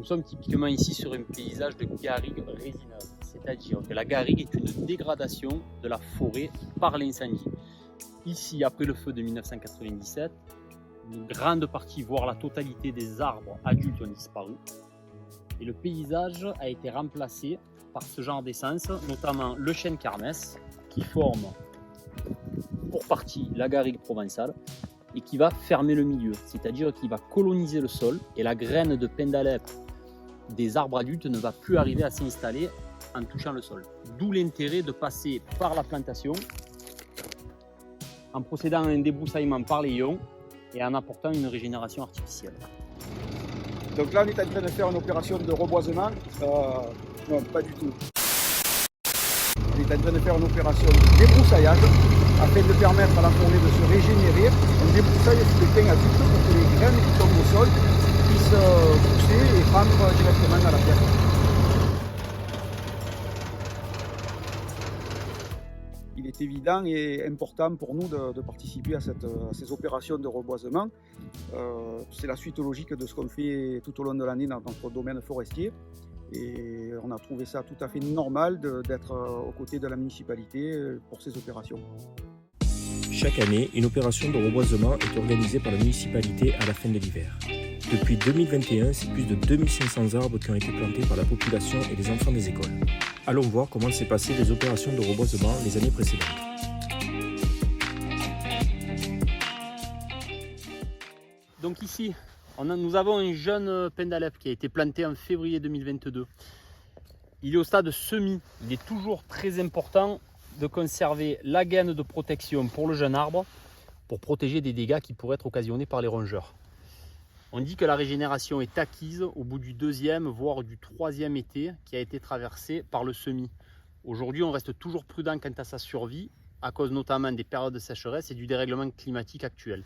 Nous sommes typiquement ici sur un paysage de garrigue résineuse, c'est-à-dire que la garrigue est une dégradation de la forêt par l'incendie. Ici, après le feu de 1997, une grande partie, voire la totalité des arbres adultes ont disparu. Et le paysage a été remplacé par ce genre d'essence, notamment le chêne kermès, qui forme pour partie la garrigue provençale et qui va fermer le milieu, c'est-à-dire qu'il va coloniser le sol et la graine de pin d'Alep des arbres adultes ne va plus arriver à s'installer en touchant le sol. D'où l'intérêt de passer par la plantation en procédant à un débroussaillement par les ions et en apportant une régénération artificielle. Donc là, on est en train de faire une opération de reboisement. Non, pas du tout. On est en train de faire une opération de débroussaillage afin de permettre à la forêt de se régénérer. On débroussaille les pins adultes pour que les graines qui tombent au sol puissent pousser et prendre directement dans la terre. Il est évident et important pour nous de participer à ces opérations de reboisement. C'est la suite logique de ce qu'on fait tout au long de l'année dans notre domaine forestier. Et on a trouvé ça tout à fait normal d'être aux côtés de la municipalité pour ces opérations. Chaque année, une opération de reboisement est organisée par la municipalité à la fin de l'hiver. Depuis 2021, c'est plus de 2500 arbres qui ont été plantés par la population et les enfants des écoles. Allons voir comment s'est passées les opérations de reboisement les années précédentes. Donc ici, nous avons un jeune pin d'Alep qui a été planté en février 2022. Il est au stade semis. Il est toujours très important de conserver la gaine de protection pour le jeune arbre pour protéger des dégâts qui pourraient être occasionnés par les rongeurs. On dit que la régénération est acquise au bout du 2e, voire du 3e été qui a été traversé par le semis. Aujourd'hui, on reste toujours prudent quant à sa survie, à cause notamment des périodes de sécheresse et du dérèglement climatique actuel.